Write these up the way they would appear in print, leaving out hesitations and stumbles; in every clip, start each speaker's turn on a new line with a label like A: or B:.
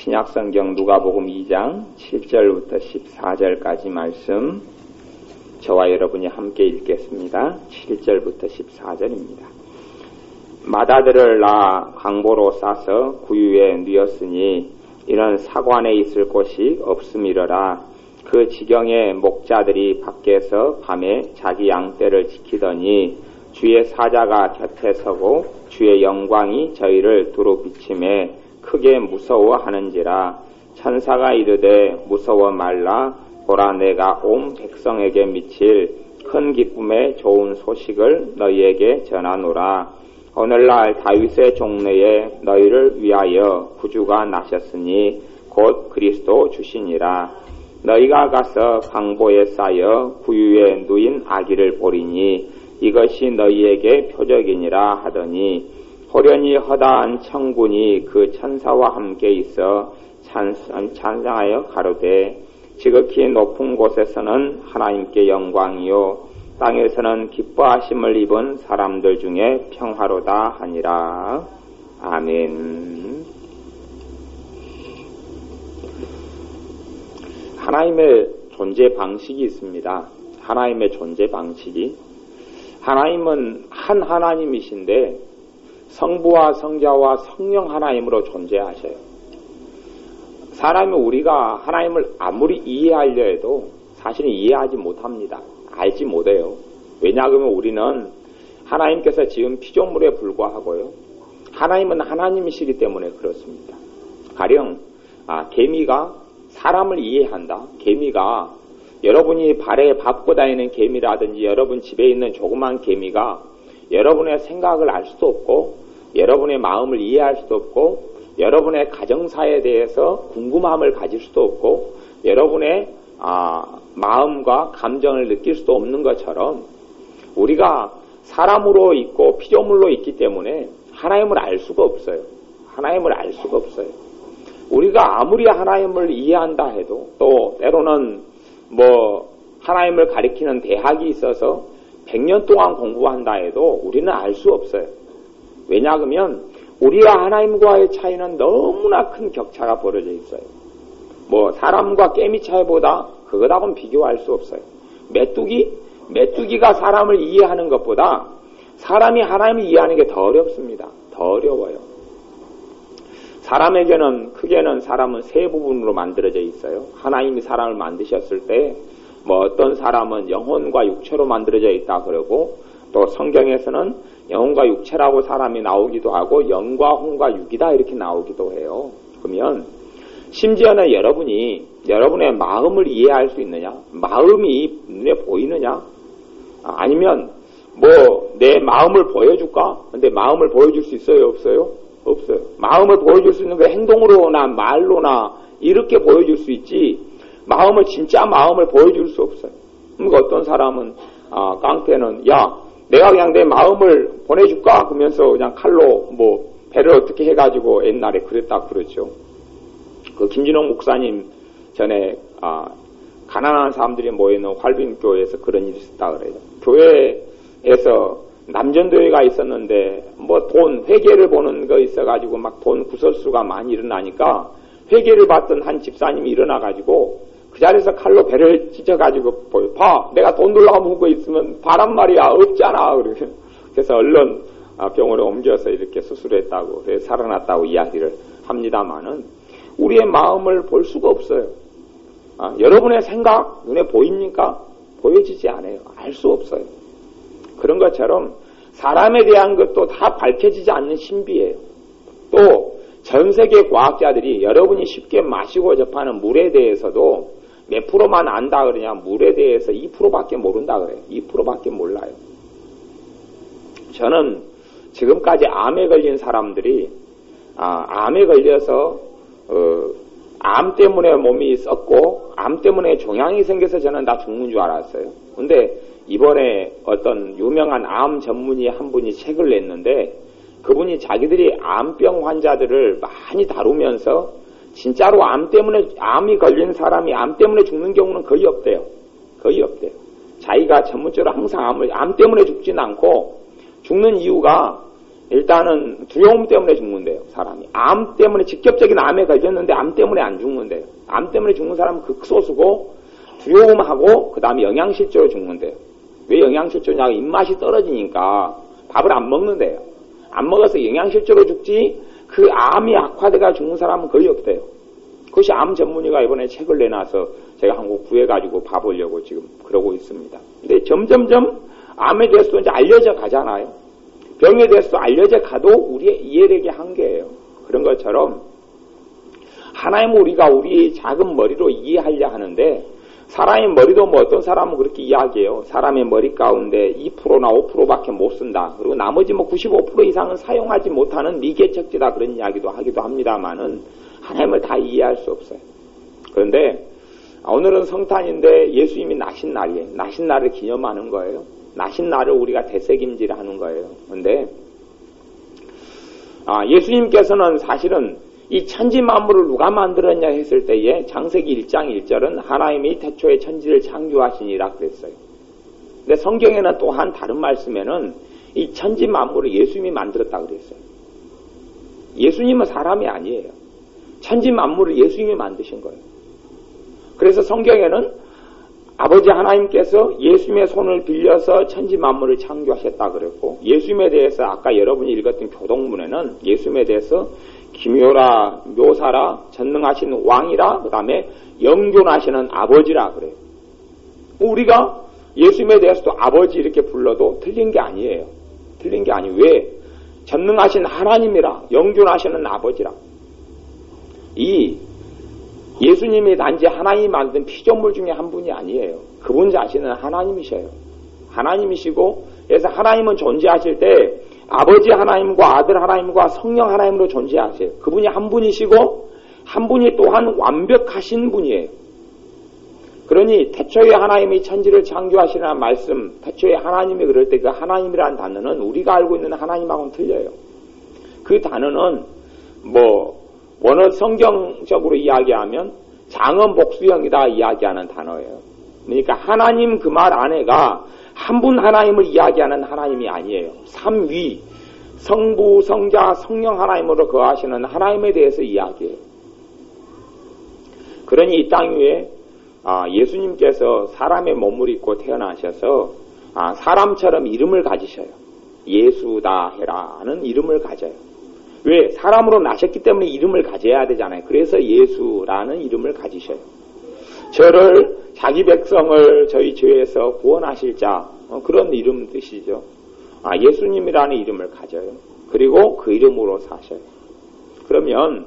A: 신약성경 누가복음 2장 7절부터 14절까지 말씀 저와 여러분이 함께 읽겠습니다. 7절부터 14절입니다. 마다들을 낳아 강보로 싸서 구유에 뉘었으니 이런 사관에 있을 곳이 없음이러라. 그 지경에 목자들이 밖에서 밤에 자기 양떼를 지키더니 주의 사자가 곁에 서고 주의 영광이 저희를 두루 비침에 크게 무서워하는지라. 천사가 이르되 무서워 말라. 보라, 내가 온 백성에게 미칠 큰 기쁨의 좋은 소식을 너희에게 전하노라. 오늘날 다윗의 종래에 너희를 위하여 구주가 나셨으니 곧 그리스도 주시니라. 너희가 가서 강보에 쌓여 구유에 누인 아기를 보리니 이것이 너희에게 표적이니라 하더니 호련히 허다한 천군이 그 천사와 함께 있어 찬상하여 가로되 지극히 높은 곳에서는 하나님께 영광이요 땅에서는 기뻐하심을 입은 사람들 중에 평화로다 하니라. 아멘. 하나님의 존재 방식이 있습니다. 하나님의 존재 방식이. 하나님은 한 하나님이신데 성부와 성자와 성령 하나님으로 존재하셔요. 사람이 우리가 하나님을 아무리 이해하려 해도 사실은 이해하지 못합니다. 알지 못해요. 왜냐하면 우리는 하나님께서 지은 피조물에 불과하고요. 하나님은 하나님이시기 때문에 그렇습니다. 가령 개미가 사람을 이해한다. 개미가 여러분이 발에 밟고 다니는 개미라든지 여러분 집에 있는 조그만 개미가 여러분의 생각을 알 수도 없고 여러분의 마음을 이해할 수도 없고 여러분의 가정사에 대해서 궁금함을 가질 수도 없고 여러분의 마음과 감정을 느낄 수도 없는 것처럼 우리가 사람으로 있고 피조물로 있기 때문에 하나님을 알 수가 없어요. 하나님을 알 수가 없어요. 우리가 아무리 하나님을 이해한다 해도 또 때로는 하나님을 가리키는 대학이 있어서 100년 동안 공부한다 해도 우리는 알 수 없어요. 왜냐하면 우리와 하나님과의 차이는 너무나 큰 격차가 벌어져 있어요. 사람과 깨미 차이보다 그거하고는 비교할 수 없어요. 메뚜기가 사람을 이해하는 것보다 사람이 하나님을 이해하는 게 더 어렵습니다. 더 어려워요. 사람에게는 크게는 사람은 세 부분으로 만들어져 있어요. 하나님이 사람을 만드셨을 때 어떤 사람은 영혼과 육체로 만들어져 있다 그러고 또 성경에서는 영혼과 육체라고 사람이 나오기도 하고 영과 혼과 육이다 이렇게 나오기도 해요. 그러면 심지어는 여러분의 마음을 이해할 수 있느냐? 마음이 눈에 보이느냐? 아니면 내 마음을 보여줄까? 근데 마음을 보여줄 수 있어요? 없어요? 없어요. 마음을 보여줄 수 있는 게 행동으로나 말로나 이렇게 보여줄 수 있지 진짜 마음을 보여줄 수 없어요. 그러니까 어떤 사람은 깡패는 내가 그냥 내 마음을 보내줄까? 그러면서 그냥 칼로 배를 어떻게 해가지고 옛날에 그랬다 그러죠. 그 김진홍 목사님 전에 가난한 사람들이 모이는 활빈교회에서 그런 일이 있었다 그래요. 교회에서 남전도회가 있었는데 돈 회계를 보는 거 있어가지고 돈 구설수가 많이 일어나니까 회계를 받던 한 집사님이 일어나가지고 그 자리에서 칼로 배를 찢어가지고 봐, 내가 돈 돌라고 묻고 있으면 바란 말이야 없잖아. 그래서 얼른 병원에 옮겨서 이렇게 수술했다고 그래서 살아났다고 이야기를 합니다만은 우리의 마음을 볼 수가 없어요. 여러분의 생각 눈에 보입니까? 보여지지 않아요. 알 수 없어요. 그런 것처럼 사람에 대한 것도 다 밝혀지지 않는 신비예요. 또 전 세계 과학자들이 여러분이 쉽게 마시고 접하는 물에 대해서도 몇 프로만 안다 그러냐? 물에 대해서 2%밖에 모른다 그래요. 2%밖에 몰라요. 저는 지금까지 암에 걸린 사람들이 암에 걸려서 암 때문에 몸이 썩고 암 때문에 종양이 생겨서 저는 다 죽는 줄 알았어요. 근데 이번에 어떤 유명한 암 전문의 한 분이 책을 냈는데 그분이 자기들이 암병 환자들을 많이 다루면서 진짜로 암이 걸린 사람이 암 때문에 죽는 경우는 거의 없대요. 거의 없대요. 자기가 전문적으로 항상 암 때문에 죽지는 않고 죽는 이유가 일단은 두려움 때문에 죽는데요, 사람이. 암 때문에, 직접적인 암에 걸렸는데 암 때문에 안 죽는데요. 암 때문에 죽는 사람은 극소수고, 두려움하고, 그 다음에 영양실조로 죽는데요. 왜 영양실조냐고? 입맛이 떨어지니까 밥을 안 먹는데요. 안 먹어서 영양실조로 죽지, 그 암이 악화돼가 죽는 사람은 거의 없대요. 그것이 암 전문의가 이번에 책을 내놔서 제가 한국 구해가지고 봐보려고 지금 그러고 있습니다. 근데 점점점 암에 대해서도 이제 알려져 가잖아요. 병에 대해서도 알려져 가도 우리의 이해력이 한계예요. 그런 것처럼 하나님은 우리가 우리 작은 머리로 이해하려 하는데 사람의 머리도 뭐 어떤 사람은 그렇게 이야기해요. 사람의 머리 가운데 2%나 5%밖에 못 쓴다. 그리고 나머지 뭐 95% 이상은 사용하지 못하는 미개척지다 그런 이야기도 하기도 합니다만은 하나님을 다 이해할 수 없어요. 그런데 오늘은 성탄인데 예수님이 나신 날이에요. 나신 날을 기념하는 거예요. 나신 날을 우리가 되새김질하는 거예요. 그런데 예수님께서는 사실은 이 천지 만물을 누가 만들었냐 했을 때에 창세기 1장 1절은 하나님이 태초에 천지를 창조하시니라 그랬어요. 근데 성경에는 또한 다른 말씀에는 이 천지 만물을 예수님이 만들었다 그랬어요. 예수님은 사람이 아니에요. 천지 만물을 예수님이 만드신 거예요. 그래서 성경에는 아버지 하나님께서 예수님의 손을 빌려서 천지 만물을 창조하셨다 그랬고, 예수님에 대해서 아까 여러분이 읽었던 교동문에는 예수님에 대해서 기묘라, 묘사라, 전능하신 왕이라, 그 다음에 영존하시는 아버지라 그래요. 우리가 예수님에 대해서도 아버지 이렇게 불러도 틀린 게 아니에요. 틀린 게 아니에요. 왜? 전능하신 하나님이라, 영존하시는 아버지라. 이 예수님이 단지 하나님이 만든 피조물 중에 한 분이 아니에요. 그분 자신은 하나님이셔요. 하나님이시고, 그래서 하나님은 존재하실 때 아버지 하나님과 아들 하나님과 성령 하나님으로 존재하세요. 그분이 한 분이시고 한 분이 또한 완벽하신 분이에요. 그러니 태초에 하나님이 천지를 창조하시라는 말씀, 태초에 하나님이 그럴 때 그 하나님이라는 단어는 우리가 알고 있는 하나님하고는 틀려요. 그 단어는 원어 성경적으로 이야기하면 장엄복수형이다 이야기하는 단어예요. 그러니까 하나님 그 말 안에가 한 분 하나님을 이야기하는 하나님이 아니에요. 삼위, 성부, 성자, 성령 하나님으로 거하시는 하나님에 대해서 이야기해요. 그러니 이 땅 위에 예수님께서 사람의 몸을 입고 태어나셔서 사람처럼 이름을 가지셔요. 예수다 해라는 이름을 가져요. 왜? 사람으로 나셨기 때문에 이름을 가져야 되잖아요. 그래서 예수라는 이름을 가지셔요. 저를 자기 백성을 저희 죄에서 구원하실 자, 그런 이름 뜻이죠. 예수님이라는 이름을 가져요. 그리고 그 이름으로 사셔요. 그러면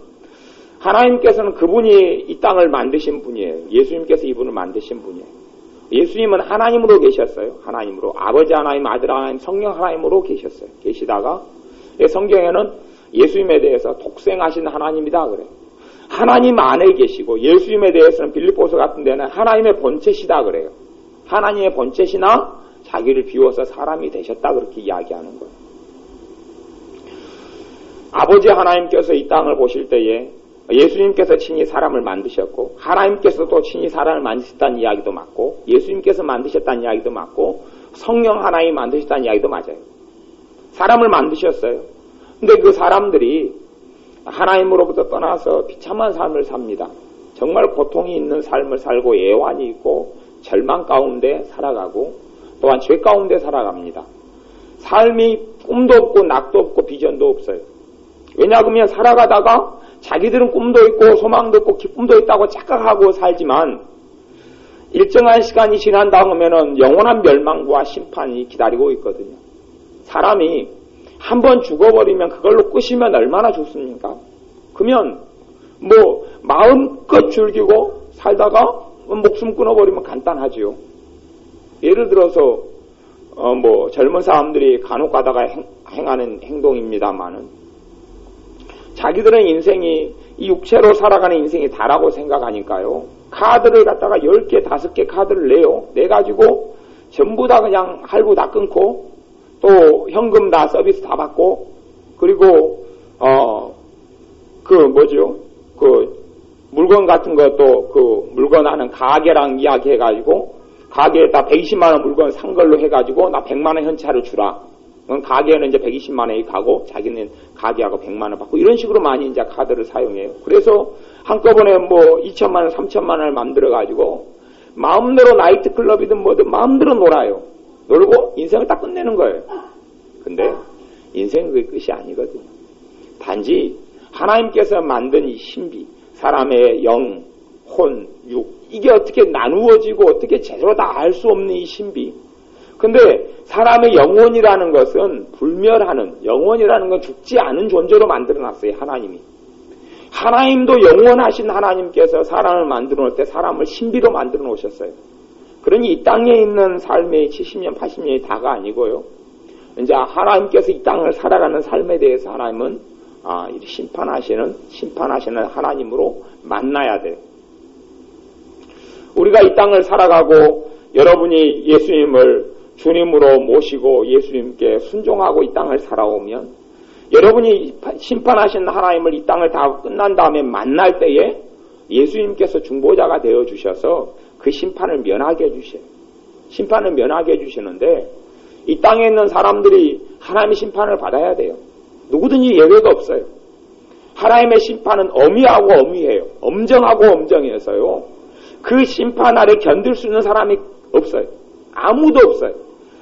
A: 하나님께서는 그분이 이 땅을 만드신 분이에요. 예수님께서 이분을 만드신 분이에요. 예수님은 하나님으로 계셨어요. 하나님으로. 아버지 하나님, 아들 하나님, 성령 하나님으로 계셨어요. 계시다가 성경에는 예수님에 대해서 독생하신 하나님이다 그래요. 하나님 안에 계시고, 예수님에 대해서는 빌립보서 같은 데는 하나님의 본체시다 그래요. 하나님의 본체시나 자기를 비워서 사람이 되셨다 그렇게 이야기하는 거예요. 아버지 하나님께서 이 땅을 보실 때에 예수님께서 친히 사람을 만드셨고, 하나님께서도 친히 사람을 만드셨다는 이야기도 맞고, 예수님께서 만드셨다는 이야기도 맞고, 성령 하나님이 만드셨다는 이야기도 맞아요. 사람을 만드셨어요. 근데 그 사람들이 하나님으로부터 떠나서 비참한 삶을 삽니다. 정말 고통이 있는 삶을 살고 애환이 있고 절망 가운데 살아가고 또한 죄 가운데 살아갑니다. 삶이 꿈도 없고 낙도 없고 비전도 없어요. 왜냐하면 살아가다가 자기들은 꿈도 있고 소망도 있고 기쁨도 있다고 착각하고 살지만 일정한 시간이 지난 다음에는 영원한 멸망과 심판이 기다리고 있거든요. 사람이 한번 죽어버리면 그걸로 끝이면 얼마나 좋습니까? 그러면 마음껏 즐기고 살다가 목숨 끊어버리면 간단하지요. 예를 들어서 젊은 사람들이 간혹 가다가 행하는 행동입니다만은 자기들은 인생이 이 육체로 살아가는 인생이 다라고 생각하니까요. 카드를 갖다가 10개, 5개 카드를 내요. 내가지고 전부 다 그냥 할부 다 끊고 또 현금 다 서비스 다 받고 그리고 물건 같은 것도 그 물건 하는 가게랑 이야기해가지고 가게에다 120만원 물건 산 걸로 해가지고 나 100만원 현찰을 주라. 가게는 이제 120만 원이 가고 자기는 가게하고 100만 원 받고 이런 식으로 많이 이제 카드를 사용해요. 그래서 한꺼번에 뭐 2천만 원, 3천만 원을 만들어 가지고 마음대로 나이트클럽이든 뭐든 마음대로 놀아요. 놀고 인생을 다 끝내는 거예요. 근데 인생은 그게 끝이 아니거든요. 단지 하나님께서 만든 이 신비, 사람의 영, 혼, 육, 이게 어떻게 나누어지고 어떻게 제대로 다 알 수 없는 이 신비. 근데 사람의 영혼이라는 것은 불멸하는, 영혼이라는 건 죽지 않은 존재로 만들어놨어요, 하나님이. 하나님도 영원하신 하나님께서 사람을 만들어 놓을 때 사람을 신비로 만들어 놓으셨어요. 그러니 이 땅에 있는 삶의 70년, 80년이 다가 아니고요. 이제 하나님께서 이 땅을 살아가는 삶에 대해서 하나님은 심판하시는 하나님으로 만나야 돼요. 우리가 이 땅을 살아가고 여러분이 예수님을 주님으로 모시고 예수님께 순종하고 이 땅을 살아오면 여러분이 심판하신 하나님을 이 땅을 다 끝난 다음에 만날 때에 예수님께서 중보자가 되어 주셔서 그 심판을 면하게 해주셔요. 심판을 면하게 해주시는데 이 땅에 있는 사람들이 하나님의 심판을 받아야 돼요. 누구든지 예외가 없어요. 하나님의 심판은 엄히하고 엄히해요. 엄정하고 엄정해서요. 그 심판 아래 견딜 수 있는 사람이 없어요. 아무도 없어요.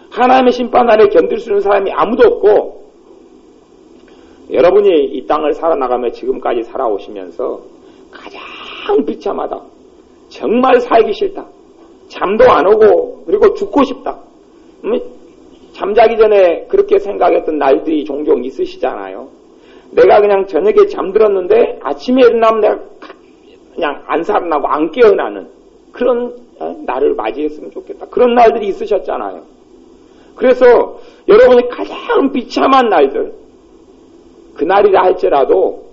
A: 하나님의 심판 아래 견딜 수 있는 사람이 아무도 없고 여러분이 이 땅을 살아나가며 지금까지 살아오시면서 가장 비참하다. 정말 살기 싫다. 잠도 안 오고 그리고 죽고 싶다. 잠자기 전에 그렇게 생각했던 날들이 종종 있으시잖아요. 내가 그냥 저녁에 잠들었는데 아침에 일어나면 내가 그냥 안 살아나고 안 깨어나는 그런 날을 맞이했으면 좋겠다. 그런 날들이 있으셨잖아요. 그래서 여러분이 가장 비참한 날들, 그날이라 할지라도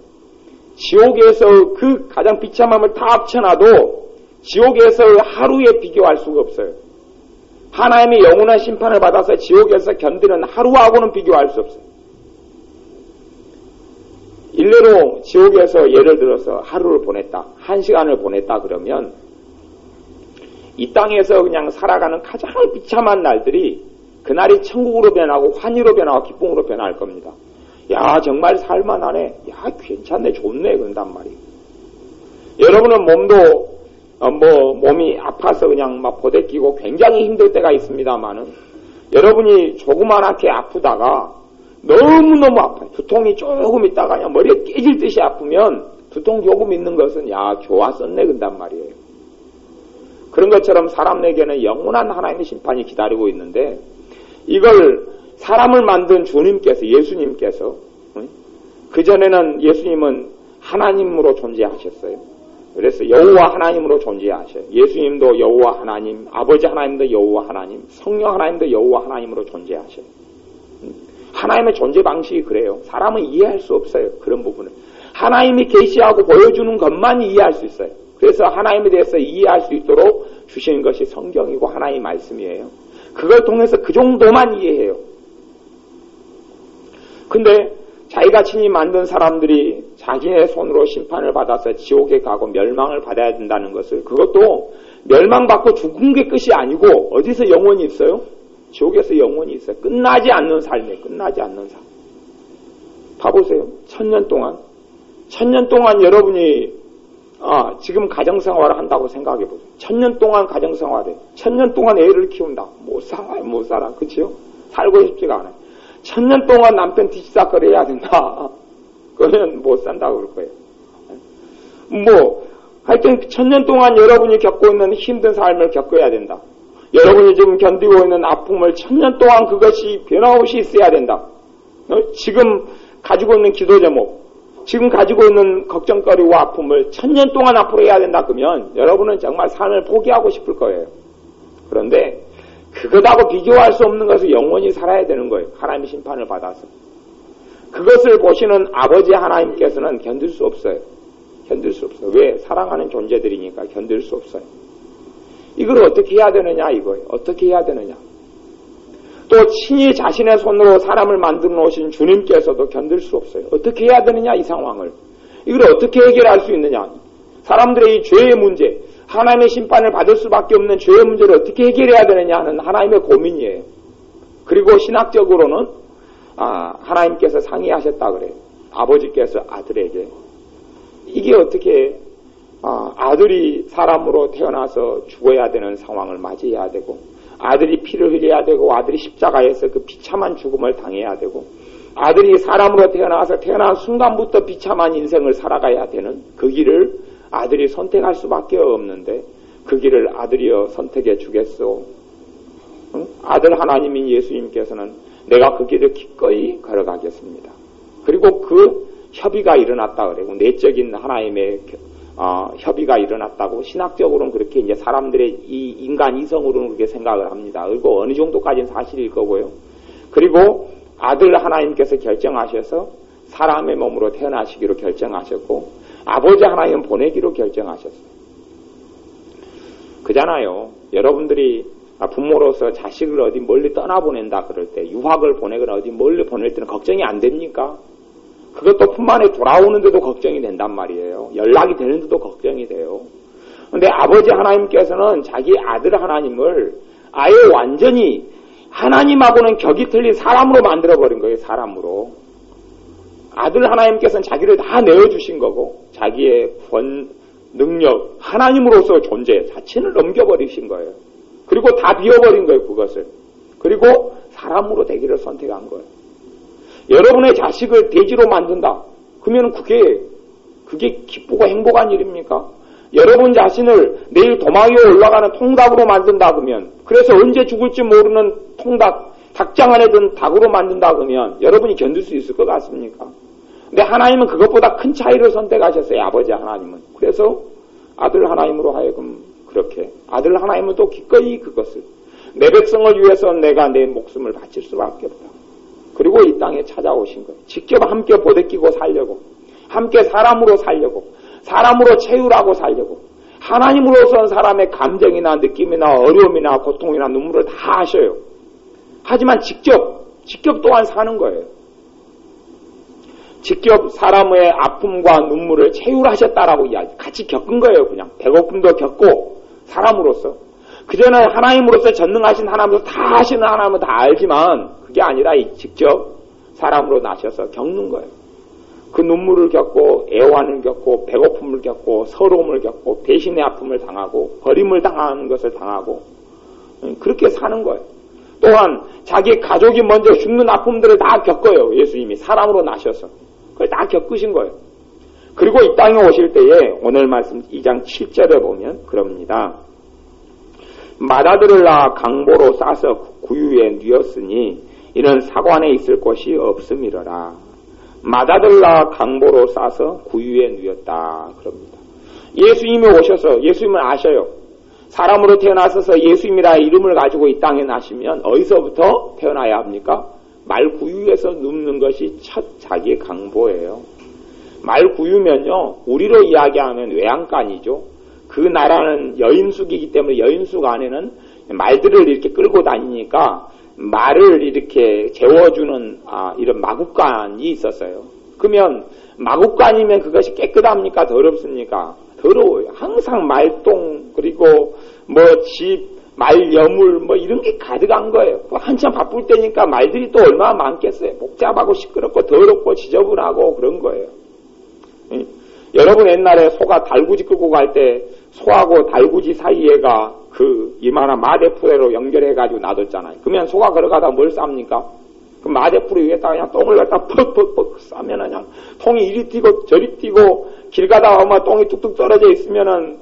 A: 지옥에서 그 가장 비참함을 다 합쳐놔도 지옥에서 하루에 비교할 수가 없어요. 하나님의 영원한 심판을 받아서 지옥에서 견디는 하루하고는 비교할 수 없어요. 일례로 지옥에서 예를 들어서 하루를 보냈다, 1시간을 보냈다 그러면 이 땅에서 그냥 살아가는 가장 비참한 날들이 그날이 천국으로 변하고 환희로 변하고 기쁨으로 변할 겁니다. 야 정말 살만하네, 야 괜찮네, 좋네 그런단 말이에요. 여러분은 몸이 아파서 그냥 막 보대끼고 굉장히 힘들 때가 있습니다만은 여러분이 조그만하게 아프다가 너무너무 아파요. 두통이 조금 있다가 그냥 머리에 깨질 듯이 아프면 두통 조금 있는 것은 야 좋았었네 그런단 말이에요. 그런 것처럼 사람에게는 영원한 하나님의 심판이 기다리고 있는데 이걸 사람을 만든 주님께서, 예수님께서, 그전에는 예수님은 하나님으로 존재하셨어요. 그래서 여호와 하나님으로 존재하셔요. 예수님도 여호와 하나님, 아버지 하나님도 여호와 하나님, 성령 하나님도 여호와 하나님으로 존재하셔요. 하나님의 존재 방식이 그래요. 사람은 이해할 수 없어요. 그런 부분을. 하나님이 계시하고 보여주는 것만 이해할 수 있어요. 그래서 하나님에 대해서 이해할 수 있도록 주시는 것이 성경이고 하나님의 말씀이에요. 그걸 통해서 그 정도만 이해해요. 근데 자기가 친히 만든 사람들이 자기의 손으로 심판을 받아서 지옥에 가고 멸망을 받아야 된다는 것을, 그것도 멸망받고 죽은 게 끝이 아니고 어디서 영원히 있어요? 지옥에서 영원히 있어요. 끝나지 않는 삶에, 끝나지 않는 삶. 봐보세요. 1000년 동안 여러분이 지금 가정생활을 한다고 생각해보세요. 1000년 동안 가정생활에 1000년 동안 애를 키운다. 못 살아. 그치요? 살고 싶지가 않아요. 1000년 동안 남편 뒤치다거리 해야 된다. 그러면 못 산다고 그럴 거예요. 하여튼 1000년 동안 여러분이 겪고 있는 힘든 삶을 겪어야 된다. 여러분이 지금 견디고 있는 아픔을 1000년 동안 그것이 변함없이 있어야 된다. 지금 가지고 있는 기도 제목, 지금 가지고 있는 걱정거리와 아픔을 1000년 동안 앞으로 해야 된다 그러면 여러분은 정말 삶을 포기하고 싶을 거예요. 그런데 그것하고 비교할 수 없는 것을 영원히 살아야 되는 거예요. 하나님의 심판을 받아서. 그것을 보시는 아버지 하나님께서는 견딜 수 없어요. 견딜 수 없어요. 왜? 사랑하는 존재들이니까 견딜 수 없어요. 이걸 어떻게 해야 되느냐 이거예요. 어떻게 해야 되느냐. 또 친히 자신의 손으로 사람을 만들어 놓으신 주님께서도 견딜 수 없어요. 어떻게 해야 되느냐 이 상황을. 이걸 어떻게 해결할 수 있느냐. 사람들의 이 죄의 문제, 하나님의 심판을 받을 수밖에 없는 죄의 문제를 어떻게 해결해야 되느냐 하는 하나님의 고민이에요. 그리고 신학적으로는 하나님께서 상의하셨다 그래요. 아버지께서 아들에게. 이게 어떻게 아들이 사람으로 태어나서 죽어야 되는 상황을 맞이해야 되고, 아들이 피를 흘려야 되고, 아들이 십자가에서 그 비참한 죽음을 당해야 되고, 아들이 사람으로 태어나서 태어난 순간부터 비참한 인생을 살아가야 되는 그 길을 아들이 선택할 수밖에 없는데, 그 길을 아들이여 선택해 주겠소. 응? 아들 하나님인 예수님께서는 내가 그 길을 기꺼이 걸어가겠습니다. 그리고 그 협의가 일어났다 그래요. 내적인 하나님의 협의가 일어났다고 신학적으로는 그렇게 이제 사람들의 이 인간 이성으로는 그렇게 생각을 합니다. 그리고 어느 정도까지는 사실일 거고요. 그리고 아들 하나님께서 결정하셔서 사람의 몸으로 태어나시기로 결정하셨고, 아버지 하나님 보내기로 결정하셨어요. 그잖아요. 여러분들이 부모로서 자식을 어디 멀리 떠나보낸다 그럴 때, 유학을 보내거나 어디 멀리 보낼 때는 걱정이 안 됩니까? 그것도 품 안에 돌아오는데도 걱정이 된단 말이에요. 연락이 되는데도 걱정이 돼요. 근데 아버지 하나님께서는 자기 아들 하나님을 아예 완전히 하나님하고는 격이 틀린 사람으로 만들어버린 거예요. 사람으로. 아들 하나님께서는 자기를 다 내어주신 거고, 자기의 능력, 하나님으로서 존재 자체를 넘겨버리신 거예요. 그리고 다 비워버린 거예요. 그것을. 그리고 사람으로 되기를 선택한 거예요. 여러분의 자식을 돼지로 만든다. 그러면 그게 기쁘고 행복한 일입니까? 여러분 자신을 내일 도마 위에 올라가는 통닭으로 만든다 그러면, 그래서 언제 죽을지 모르는 닭장 안에 든 닭으로 만든다 그러면 여러분이 견딜 수 있을 것 같습니까? 근데 하나님은 그것보다 큰 차이를 선택하셨어요. 아버지 하나님은. 그래서 아들 하나님으로 하여금 그렇게, 아들 하나님은 또 기꺼이 그것을, 내 백성을 위해서 내가 내 목숨을 바칠 수밖에 없다. 그리고 이 땅에 찾아오신 거예요. 직접 함께 보대끼고 살려고, 함께 사람으로 살려고, 사람으로 채우라고 살려고, 하나님으로서는 사람의 감정이나 느낌이나 어려움이나 고통이나 눈물을 다 하셔요. 하지만 직접 또한 사는 거예요. 직접 사람의 아픔과 눈물을 채우하셨다라고 이야기, 같이 겪은 거예요. 그냥 배고픔도 겪고, 사람으로서. 그전에 하나님으로서 전능하신 하나님으로서 다 하시는 하나님은 다 알지만, 그게 아니라 직접 사람으로 나셔서 겪는 거예요. 그 눈물을 겪고, 애환을 겪고, 배고픔을 겪고, 서러움을 겪고, 배신의 아픔을 당하고, 버림을 당하는 것을 당하고, 그렇게 사는 거예요. 또한 자기 가족이 먼저 죽는 아픔들을 다 겪어요. 예수님이 사람으로 나셔서. 그걸 다 겪으신 거예요. 그리고 이 땅에 오실 때에 오늘 말씀 2장 7절에 보면 그럽니다. 맏아들을 낳아 강보로 싸서 구유에 뉘었으니 이는 사관에 있을 곳이 없음이러라. 맏아들을 낳아 강보로 싸서 구유에 뉘었다. 그럽니다. 예수님이 오셔서, 예수님을 아셔요. 사람으로 태어나셔서 예수님이라 이름을 가지고 이 땅에 나시면 어디서부터 태어나야 합니까? 말구유에서 눕는 것이 첫 자기의 강보예요. 말구유면요, 우리로 이야기하면 외양간이죠. 그 나라는 여인숙이기 때문에 여인숙 안에는 말들을 이렇게 끌고 다니니까 말을 이렇게 재워주는 이런 마국간이 있었어요. 그러면 마국간이면 그것이 깨끗합니까? 더럽습니까? 더러워요. 항상 말똥, 그리고 말여물 이런 게 가득한 거예요. 한참 바쁠 때니까 말들이 또 얼마나 많겠어요. 복잡하고 시끄럽고 더럽고 지저분하고 그런 거예요. 여러분 옛날에 소가 달구지 끌고 갈 때 소하고 달구지 사이에가 그 이만한 마대풀에로 연결해가지고 놔뒀잖아요. 그러면 소가 걸어가다 뭘 쌉니까? 그 마대풀 위에다가 그냥 똥을 갖다 퍽퍽퍽 싸면 그냥 통이 이리 튀고 저리 튀고 길 가다가 막 똥이 뚝뚝 떨어져 있으면은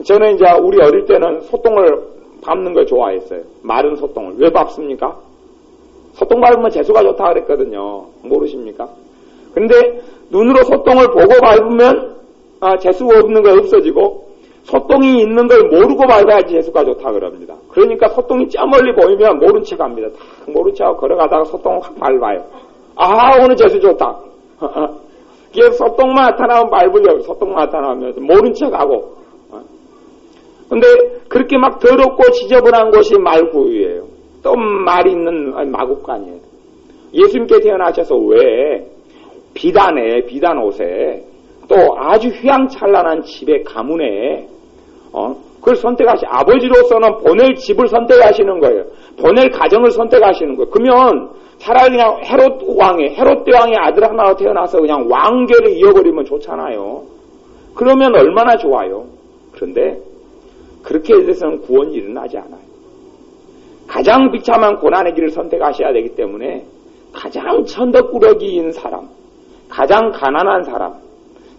A: 저는 이제 우리 어릴 때는 소똥을 밟는 걸 좋아했어요. 마른 소똥을. 왜 밟습니까? 소똥 밟으면 재수가 좋다 그랬거든요. 모르십니까? 근데 눈으로 소똥을 보고 밟으면 재수가 없는 거 없어지고, 소똥이 있는 걸 모르고 밟아야지 재수가 좋다 그럽니다. 그러니까 소똥이 저 멀리 보이면 모른 척 합니다. 딱 모른 척하고 걸어가다가 소똥을 확 밟아요. 오늘 재수 좋다. 이게 소똥만 나타나면 밟으려고, 소똥만 나타나면 모른 척하고. 근데 그렇게 막 더럽고 지저분한 곳이 말구유예요. 또 말이 있는 마국간이에요. 예수님께 태어나셔서 왜 비단 옷에 또 아주 휘황찬란한 집의 가문에 그걸 아버지로서는 보낼 집을 선택하시는 거예요. 보낼 가정을 선택하시는 거예요. 그러면 차라리 그냥 헤롯 대왕의 아들 하나가 태어나서 그냥 왕계를 이어버리면 좋잖아요. 그러면 얼마나 좋아요. 그런데 그렇게 해서는 구원이 일어나지 않아요. 가장 비참한 고난의 길을 선택하셔야 되기 때문에 가장 천덕꾸러기인 사람, 가장 가난한 사람,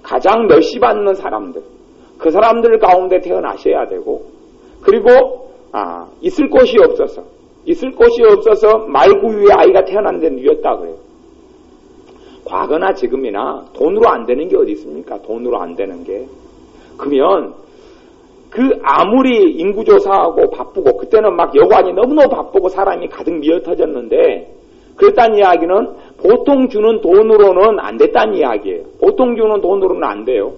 A: 가장 멸시받는 사람들, 그 사람들 가운데 태어나셔야 되고, 그리고 있을 곳이 없어서 말구유의 아이가 태어난 데 누였다 그래요. 과거나 지금이나 돈으로 안 되는 게 어디 있습니까? 돈으로 안 되는 게. 그러면 아무리 인구조사하고 바쁘고, 그때는 막 여관이 너무너무 바쁘고 사람이 가득 미어터졌는데, 그랬다는 이야기는 보통 주는 돈으로는 안 됐다는 이야기예요. 보통 주는 돈으로는 안 돼요.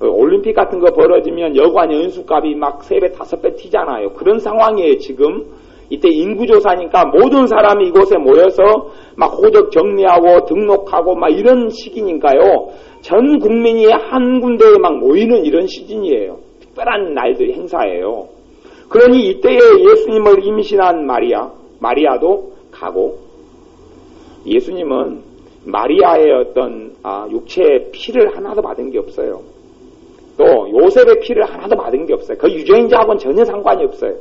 A: 올림픽 같은 거 벌어지면 여관 연수값이 막 3배, 5배 튀잖아요. 그런 상황이에요, 지금. 이때 인구조사니까 모든 사람이 이곳에 모여서 막 호적 정리하고 등록하고 막 이런 시기니까요. 전 국민이 한 군데에 막 모이는 이런 시즌이에요. 특별한 날들, 행사예요. 그러니 이때에 예수님을 임신한 마리아도 가고, 예수님은 마리아의 어떤 육체의 피를 하나도 받은 게 없어요. 또 요셉의 피를 하나도 받은 게 없어요. 그 유전자하고는 전혀 상관이 없어요.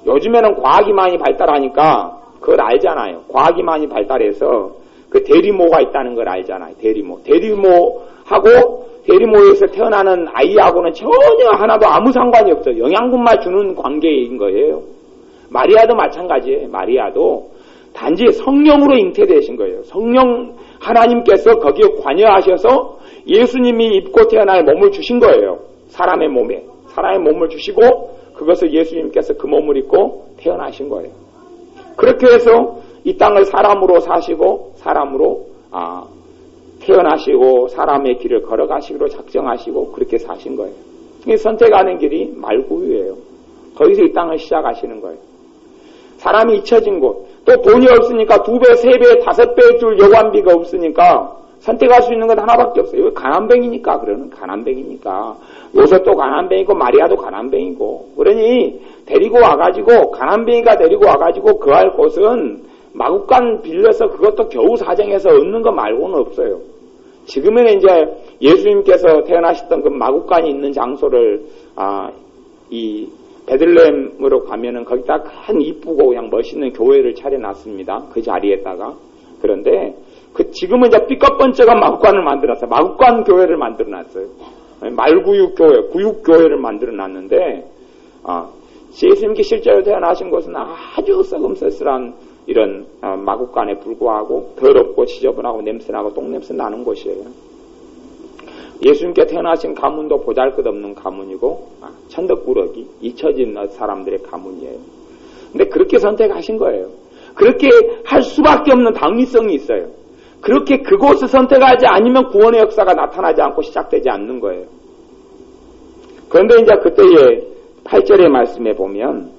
A: 요즘에는 과학이 많이 발달하니까 그걸 알잖아요. 과학이 많이 발달해서 그 대리모가 있다는 걸 알잖아요. 대리모에서 태어나는 아이하고는 전혀 하나도 아무 상관이 없어요. 영양분만 주는 관계인 거예요. 마리아도 마찬가지예요. 마리아도 단지 성령으로 잉태되신 거예요. 성령 하나님께서 거기에 관여하셔서 예수님이 입고 태어날 몸을 주신 거예요. 사람의 몸을 주시고 그것을 예수님께서 그 몸을 입고 태어나신 거예요. 그렇게 해서 이 땅을 사람으로 사시고 사람으로 태어나시고 사람의 길을 걸어가시기로 작정하시고 그렇게 사신 거예요. 선택하는 길이 말구유예요. 거기서 이 땅을 시작하시는 거예요. 사람이 잊혀진 곳, 또 돈이 없으니까 2배, 3배, 5배 줄 여관비가 없으니까 선택할 수 있는 건 하나밖에 없어요. 가난뱅이니까, 가난뱅이니까. 요셉도 가난뱅이고, 마리아도 가난뱅이고. 그러니, 가난뱅이가 데리고 와가지고 거할 곳은 마구간 빌려서 그것도 겨우 사정해서 얻는 거 말고는 없어요. 지금은 이제 예수님께서 태어나셨던 그 마구간이 있는 장소를, 이 베들레헴으로 가면은 거기다 큰 이쁘고 그냥 멋있는 교회를 차려놨습니다. 그 자리에다가. 그런데, 지금은 이제 삐까뻔쩍한 마구간을 만들어놨어요. 마구간 교회를 만들어놨어요. 말구육교회, 구육교회를 만들어놨는데, 예수님께 실제로 태어나신 것은 아주 썩음쓸쓸한 이런 마구간에 불과하고 더럽고 지저분하고 냄새나고 똥냄새 나는 곳이에요. 예수님께 태어나신 가문도 보잘것없는 가문이고 천덕꾸러기, 잊혀진 사람들의 가문이에요. 근데 그렇게 선택하신 거예요. 그렇게 할 수밖에 없는 당위성이 있어요. 그렇게 그곳을 선택하지 않으면 구원의 역사가 나타나지 않고 시작되지 않는 거예요. 그런데 이제 그때의 8절의 말씀에 보면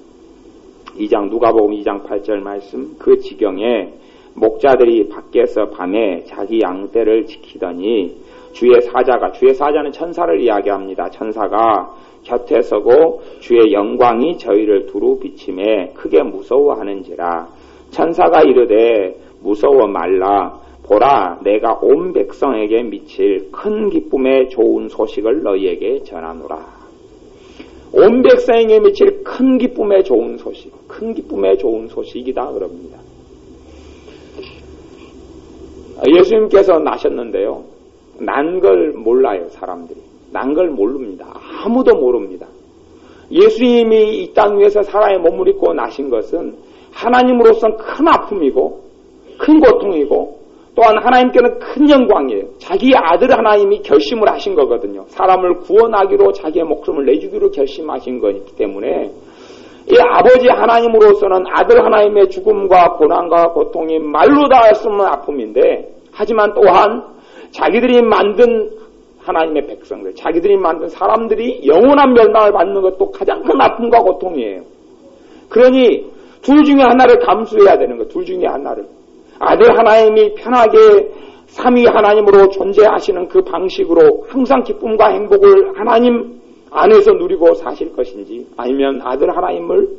A: 누가복음 2장 8절 말씀, 그 지경에 목자들이 밖에서 밤에 자기 양떼를 지키더니 주의 사자는 천사를 이야기합니다. 천사가 곁에 서고 주의 영광이 저희를 두루 비침에 크게 무서워하는지라. 천사가 이르되 무서워 말라. 보라, 내가 온 백성에게 미칠 큰 기쁨의 좋은 소식을 너희에게 전하노라. 온 백성에게 미칠 큰 기쁨의 좋은 소식이다 그럽니다. 예수님께서 나셨는데요. 난 걸 몰라요, 사람들이. 난 걸 모릅니다. 아무도 모릅니다. 예수님이 이 땅 위에서 사람의 몸을 입고 나신 것은 하나님으로서는 큰 아픔이고 큰 고통이고 또한 하나님께는 큰 영광이에요. 자기의 아들 하나님이 결심을 하신 거거든요. 사람을 구원하기로 자기의 목숨을 내주기로 결심하신 거기 때문에 이 아버지 하나님으로서는 아들 하나님의 죽음과 고난과 고통이 말로 다 할 수 없는 아픔인데, 하지만 또한 자기들이 만든 하나님의 백성들, 자기들이 만든 사람들이 영원한 멸망을 받는 것도 가장 큰 아픔과 고통이에요. 그러니 둘 중에 하나를 감수해야 되는 거예요. 둘 중에 하나를. 아들 하나님이 편하게 삼위 하나님으로 존재하시는 그 방식으로 항상 기쁨과 행복을 하나님 안에서 누리고 사실 것인지, 아니면 아들 하나님을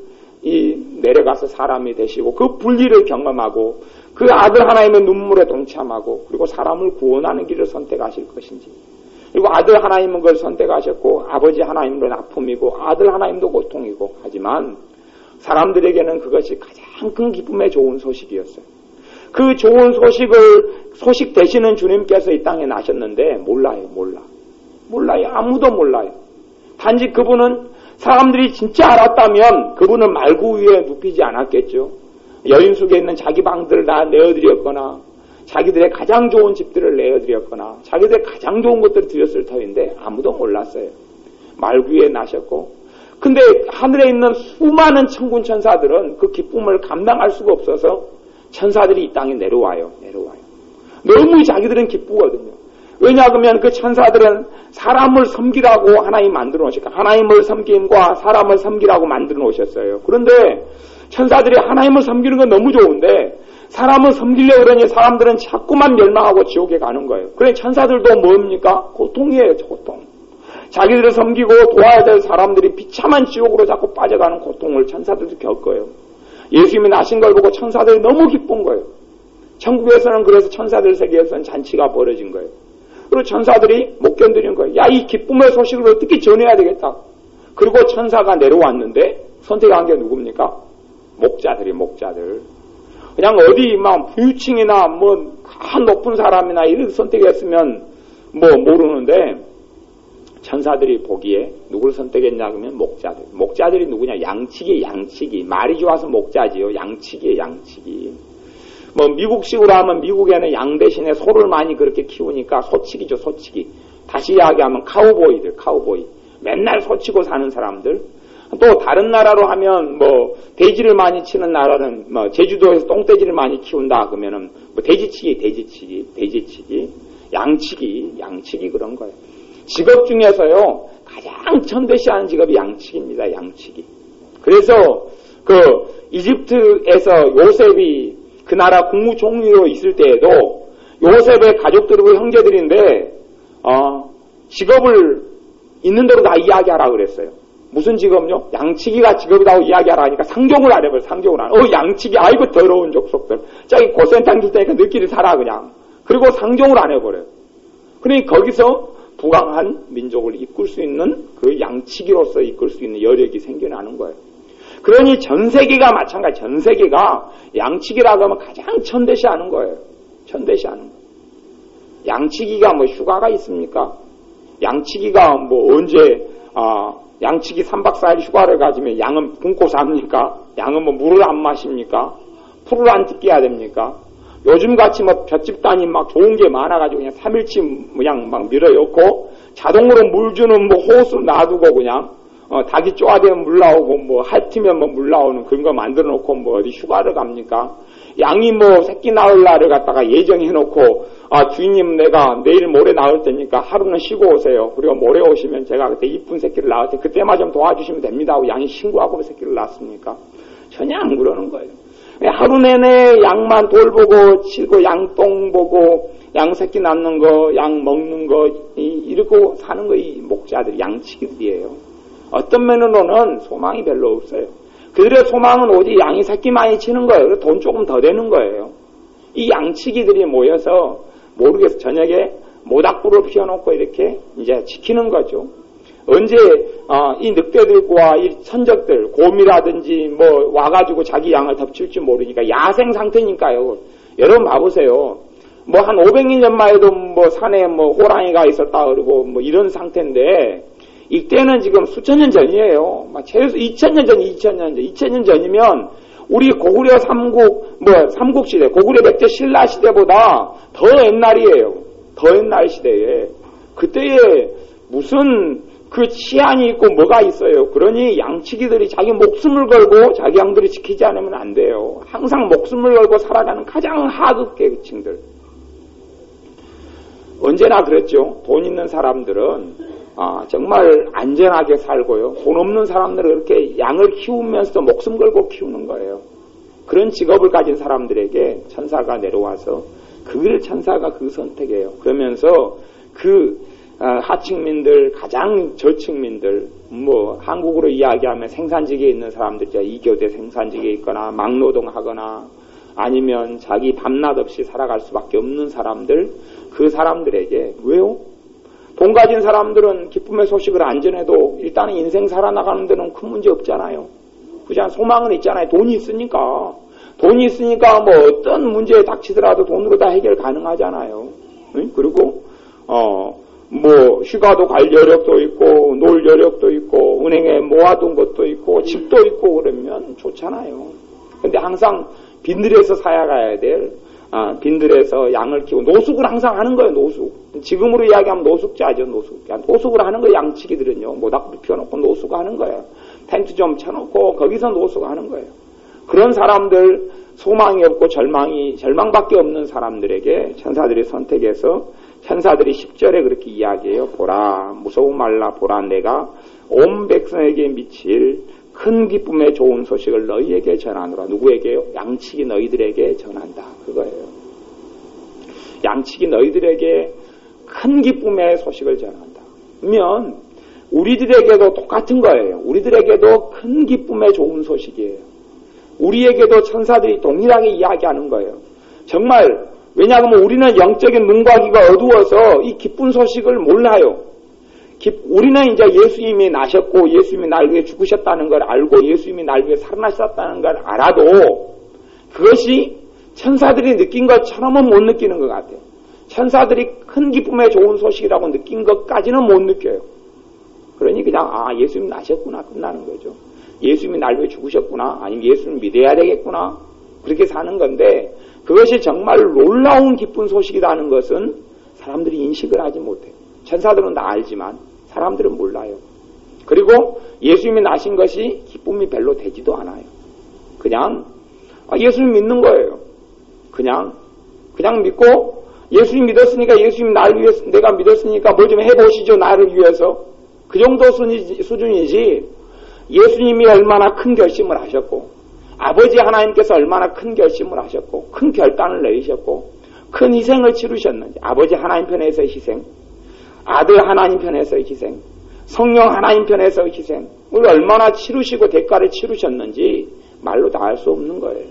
A: 내려가서 사람이 되시고 그 분리를 경험하고 그 아들 하나님의 눈물에 동참하고 그리고 사람을 구원하는 길을 선택하실 것인지, 그리고 아들 하나님은 그걸 선택하셨고 아버지 하나님은 아픔이고 아들 하나님도 고통이고, 하지만 사람들에게는 그것이 가장 큰 기쁨의 좋은 소식이었어요. 그 좋은 소식 되시는 주님께서 이 땅에 나셨는데 몰라요. 아무도 몰라요. 단지 그분은 사람들이 진짜 알았다면 그분은 말구 위에 눕히지 않았겠죠. 여인숙에 있는 자기 방들을 다 내어드렸거나 자기들의 가장 좋은 집들을 내어드렸거나 자기들의 가장 좋은 것들을 드렸을 터인데 아무도 몰랐어요. 말구 위에 나셨고, 근데 하늘에 있는 수많은 천군 천사들은 그 기쁨을 감당할 수가 없어서 천사들이 이 땅에 내려와요. 너무 자기들은 기쁘거든요. 왜냐하면 그 천사들은 사람을 섬기라고 하나님 만들어 놓으셨고, 하나님을 섬김과 사람을 섬기라고 만들어 놓으셨어요. 그런데 천사들이 하나님을 섬기는 건 너무 좋은데 사람을 섬기려고 그러니 사람들은 자꾸만 멸망하고 지옥에 가는 거예요. 그러니 천사들도 뭡니까? 고통이에요, 고통. 자기들을 섬기고 도와야 될 사람들이 비참한 지옥으로 자꾸 빠져가는 고통을 천사들도 겪어요. 예수님이 나신 걸 보고 천사들이 너무 기쁜 거예요. 천국에서는 그래서 천사들 세계에서는 잔치가 벌어진 거예요. 그리고 천사들이 못 견디는 거예요. 야, 이 기쁨의 소식을 어떻게 전해야 되겠다. 그리고 천사가 내려왔는데 선택한 게 누굽니까? 목자들. 그냥 어디 막 부유층이나 뭐 한 높은 사람이나 이렇게 선택했으면 뭐 모르는데 천사들이 보기에 누굴 선택했냐 그러면 목자들. 목자들이 누구냐? 양치기. 말이 좋아서 목자지요. 양치기. 뭐 미국식으로 하면 미국에는 양 대신에 소를 많이 그렇게 키우니까 소치기죠, 소치기. 다시 이야기하면 카우보이. 맨날 소치고 사는 사람들. 또 다른 나라로 하면 뭐 돼지를 많이 치는 나라는 뭐 제주도에서 똥돼지를 많이 키운다 그러면은 뭐 돼지치기, 양치기 그런 거예요. 직업 중에서요 가장 천대시하는 직업이 양치기입니다. 양치기. 그래서 그 이집트에서 요셉이 그 나라 국무총리로 있을 때에도 요셉의 가족들이고 형제들인데 직업을 있는 대로 다 이야기하라 그랬어요. 무슨 직업요? 양치기가 직업이라고 이야기하라 하니까 상종을 안 해버려요. 양치기, 아이고 더러운 족속들. 저기 고센탕 줄 테니까 너희끼리 살아 그냥. 그리고 상종을 안 해버려요. 그러니 거기서 부강한 민족을 이끌 수 있는 그 양치기로서 이끌 수 있는 여력이 생겨나는 거예요. 그러니 전 세계가 마찬가지. 전 세계가 양치기라고 하면 가장 천대시하는 거예요. 양치기가 뭐 휴가가 있습니까? 양치기가 뭐 언제 양치기 3박 4일 휴가를 가지면 양은 굶고 삽니까? 양은 뭐 물을 안 마십니까? 풀을 안 뜯겨야 됩니까? 요즘같이 뭐 볏집단이 막 좋은 게 많아가지고 그냥 3일치 그냥 막 밀어넣고 자동으로 물 주는 뭐 호수 놔두고 그냥 닭이 쪼아대면 물 나오고 뭐 핥으면 뭐 물 나오는 그런 거 만들어 놓고 뭐 어디 휴가를 갑니까? 양이 뭐 새끼 낳을 날을 갖다가 예정해 놓고 주인님 내가 내일 모레 낳을 테니까 하루는 쉬고 오세요. 그리고 모레 오시면 제가 그때 이쁜 새끼를 낳을 테 그때만 좀 도와주시면 됩니다 하고 양이 신고하고 새끼를 낳습니까? 전혀 안 그러는 거예요. 하루 내내 양만 돌보고 치고 양똥 보고 양 새끼 낳는 거, 양 먹는 거 이러고 사는 거 이 목자들 양치기들이에요. 어떤 면으로는 소망이 별로 없어요. 그들의 소망은 오직 양이 새끼 많이 치는 거예요. 돈 조금 더 되는 거예요. 이 양치기들이 모여서 모르겠어 저녁에 모닥불을 피워놓고 이렇게 이제 지키는 거죠. 언제 이 늑대들과 이 천적들 곰이라든지 뭐 와가지고 자기 양을 덮칠지 모르니까 야생 상태니까요. 여러분 봐보세요. 뭐 한 500년 전만 해도 뭐 산에 뭐 호랑이가 있었다 그러고 뭐 이런 상태인데 이때는 지금 수천 년 전이에요. 최소 2000년 전이면 우리 고구려 삼국 시대, 고구려 백제 신라 시대보다 더 옛날이에요. 더 옛날 시대에. 그때에 무슨 그 치안이 있고 뭐가 있어요. 그러니 양치기들이 자기 목숨을 걸고 자기 양들을 지키지 않으면 안 돼요. 항상 목숨을 걸고 살아가는 가장 하급 계층들. 언제나 그랬죠. 돈 있는 사람들은 정말 안전하게 살고요. 돈 없는 사람들은 그렇게 양을 키우면서 목숨 걸고 키우는 거예요. 그런 직업을 가진 사람들에게 천사가 내려와서 천사가 그 선택이에요. 그러면서 하층민들, 가장 저층민들, 한국으로 이야기하면 생산직에 있는 사람들, 2교대 생산직에 있거나, 막노동하거나, 아니면 자기 밤낮 없이 살아갈 수밖에 없는 사람들, 그 사람들에게, 왜요? 돈 가진 사람들은 기쁨의 소식을 안 전해도 일단은 인생 살아나가는 데는 큰 문제 없잖아요. 그냥 소망은 있잖아요. 돈이 있으니까. 돈이 있으니까 어떤 문제에 닥치더라도 돈으로 다 해결 가능하잖아요. 그리고, 휴가도 갈 여력도 있고, 놀 여력도 있고, 은행에 모아둔 것도 있고, 집도 있고 그러면 좋잖아요. 근데 항상 빈들에서 살아가야 될, 빈들에서 양을 키우고, 노숙을 항상 하는 거예요, 노숙. 지금으로 이야기하면 노숙자죠, 노숙. 노숙을 하는 거예요, 양치기들은요. 모닥불 피워놓고 노숙을 하는 거예요. 텐트 좀 쳐놓고, 거기서 노숙을 하는 거예요. 그런 사람들, 소망이 없고 절망밖에 없는 사람들에게 천사들이 선택해서 천사들이 10절에 그렇게 이야기해요. 보라, 무서워 말라, 보라, 내가 온 백성에게 미칠 큰 기쁨의 좋은 소식을 너희에게 전하노라. 누구에게요? 양치기 너희들에게 전한다. 그거예요. 양치기 너희들에게 큰 기쁨의 소식을 전한다. 그러면 우리들에게도 똑같은 거예요. 우리들에게도 큰 기쁨의 좋은 소식이에요. 우리에게도 천사들이 동일하게 이야기하는 거예요. 정말 왜냐하면 우리는 영적인 눈과 귀가 어두워서 이 기쁜 소식을 몰라요. 우리는 이제 예수님이 나셨고 예수님이 날 위해 죽으셨다는 걸 알고 예수님이 날 위해 살아나셨다는 걸 알아도 그것이 천사들이 느낀 것처럼은 못 느끼는 것 같아요. 천사들이 큰 기쁨의 좋은 소식이라고 느낀 것까지는 못 느껴요. 그러니 그냥 예수님 나셨구나 끝나는 거죠. 예수님이 날 위해 죽으셨구나, 아니면 예수님 믿어야 되겠구나, 그렇게 사는 건데 그것이 정말 놀라운 기쁜 소식이라는 것은 사람들이 인식을 하지 못해요. 천사들은 다 알지만 사람들은 몰라요. 그리고 예수님이 나신 것이 기쁨이 별로 되지도 않아요. 그냥 예수님 믿는 거예요. 그냥 믿고 예수님 믿었으니까 예수님 날 위해서 내가 믿었으니까 뭘 좀 해보시죠, 나를 위해서. 그 정도 수준이지 예수님이 얼마나 큰 결심을 하셨고 아버지 하나님께서 얼마나 큰 결심을 하셨고 큰 결단을 내리셨고 큰 희생을 치르셨는지, 아버지 하나님 편에서의 희생, 아들 하나님 편에서의 희생, 성령 하나님 편에서의 희생을 얼마나 치르시고 대가를 치르셨는지 말로 다 할 수 없는 거예요.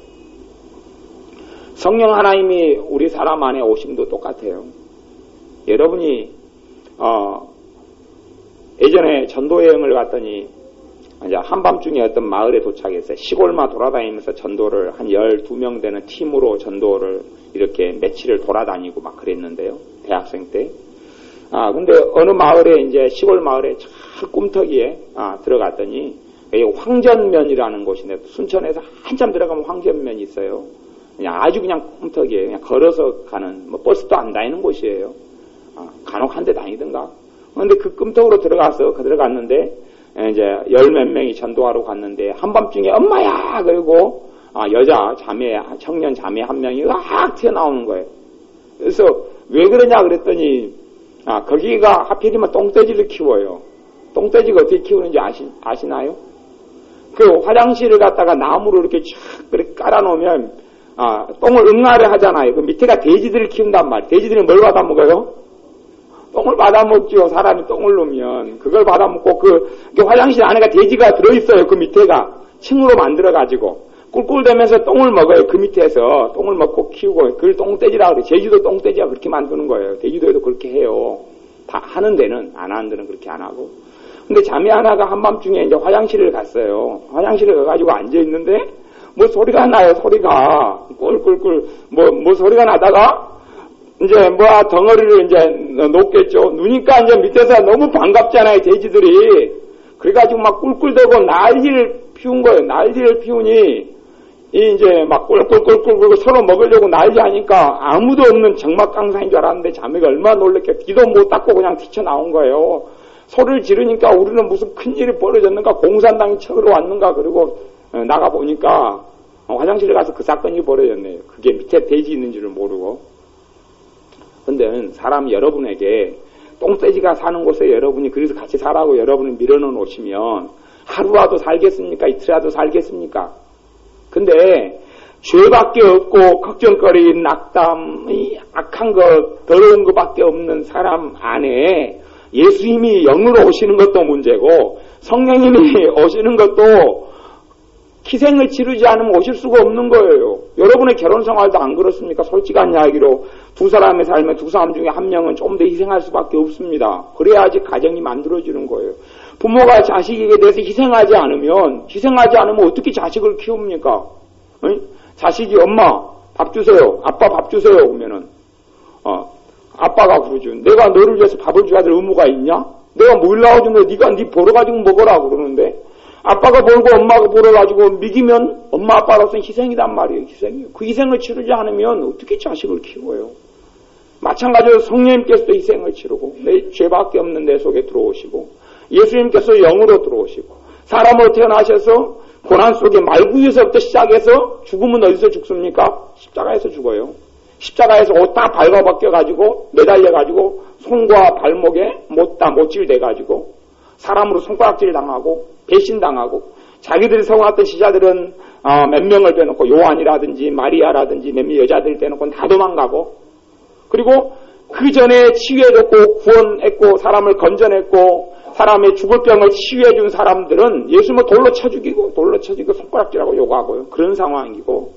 A: 성령 하나님이 우리 사람 안에 오심도 똑같아요. 여러분이 예전에 전도 여행을 갔더니 이제 한밤중에 어떤 마을에 도착했어요. 시골만 돌아다니면서 전도를 한 12명 되는 팀으로 전도를 이렇게 며칠을 돌아다니고 막 그랬는데요. 대학생 때. 근데 어느 마을에 이제 시골 마을에 저 꿈터기에 들어갔더니 황전면이라는 곳인데 순천에서 한참 들어가면 황전면이 있어요. 그냥 아주 그냥 꿈터기에 그냥 걸어서 가는 버스도 안 다니는 곳이에요. 간혹 한 대 다니든가. 근데 그 꿈터기로 들어갔는데 이제 10몇 명이 전도하러 갔는데 한밤중에 엄마야 그리고 여자 자매 청년 자매 한 명이 으악 튀어나오는 거예요. 그래서 왜 그러냐 그랬더니 거기가 하필이면 똥돼지를 키워요. 똥돼지가 어떻게 키우는지 아시나요? 그 화장실을 갖다가 나무로 이렇게 쫙 그렇게 깔아놓으면 똥을 응아를 하잖아요. 그 밑에가 돼지들을 키운단 말이에요. 돼지들이 뭘 받아먹어요? 똥을 받아먹죠. 사람이 똥을 놓으면 그걸 받아먹고 그 화장실 안에가 돼지가 들어있어요. 그 밑에가 층으로 만들어가지고 꿀꿀대면서 똥을 먹어요. 그 밑에서 똥을 먹고 키우고 그걸 똥돼지라고 그래요. 제주도 똥돼지가 그렇게 만드는 거예요. 제주도에도 그렇게 해요. 다 하는 데는, 안 하는 데는 그렇게 안 하고. 근데 자매 하나가 한밤중에 이제 화장실을 갔어요. 화장실에 가가지고 앉아있는데 소리가 나요. 소리가 꿀꿀꿀 소리가 나다가 이제 덩어리를 이제 놓겠죠. 누니까 이제 밑에서 너무 반갑잖아요, 돼지들이. 그래가지고 막 꿀꿀대고 난리를 피운 거예요. 난리를 피우니 이제 막 꿀꿀꿀꿀 서로 먹으려고 난리하니까 아무도 없는 정막강산인 줄 알았는데 자매가 얼마나 놀랬게 뒤도 못 닦고 그냥 튀쳐나온 거예요. 소리를 지르니까 우리는 무슨 큰일이 벌어졌는가, 공산당이 쳐들어왔는가, 그리고 나가보니까 화장실에 가서 그 사건이 벌어졌네요. 그게 밑에 돼지 있는 줄을 모르고. 근데 사람 여러분에게 똥돼지가 사는 곳에 여러분이 그래서 같이 살라고 여러분을 밀어놓으시면 하루라도 살겠습니까? 이틀이라도 살겠습니까? 근데 죄밖에 없고 걱정거리, 낙담, 악한 것, 더러운 것밖에 없는 사람 안에 예수님이 영으로 오시는 것도 문제고 성령님이 오시는 것도 희생을 치르지 않으면 오실 수가 없는 거예요. 여러분의 결혼 생활도 안 그렇습니까? 솔직한 이야기로 두 사람의 삶에 두 사람 중에 한 명은 좀 더 희생할 수밖에 없습니다. 그래야지 가정이 만들어지는 거예요. 부모가 자식에게 대해서 희생하지 않으면 어떻게 자식을 키웁니까? 응? 자식이 엄마 밥 주세요. 아빠 밥 주세요. 그러면은 아빠가 그러죠. 내가 너를 위해서 밥을 줘야 될 의무가 있냐? 내가 뭘 나와준 거야? 네가 네 벌어가지고 먹어라 그러는데 아빠가 벌고 엄마가 벌어가지고 먹이면 엄마 아빠로서는 희생이단 말이에요. 희생이에요. 그 희생을 치르지 않으면 어떻게 자식을 키워요? 마찬가지로 성령님께서도 희생을 치르고 내 죄밖에 없는 내 속에 들어오시고 예수님께서 영으로 들어오시고 사람으로 태어나셔서 고난 속에 말구에서부터 시작해서 죽으면 어디서 죽습니까? 십자가에서 죽어요. 십자가에서 옷 다 밟아벗겨가지고 매달려가지고 손과 발목에 못질 돼가지고 사람으로 손가락질 당하고 배신당하고 자기들이 세워놨던 시자들은 몇 명을 빼놓고 요한이라든지 마리아라든지 몇몇 여자들 빼놓고 다 도망가고 그리고 그 전에 치유해줬고 구원했고 사람을 건져냈고 사람의 죽을 병을 치유해준 사람들은 예수님을 돌로 쳐 죽이고 손가락질하고 요구하고요. 그런 상황이고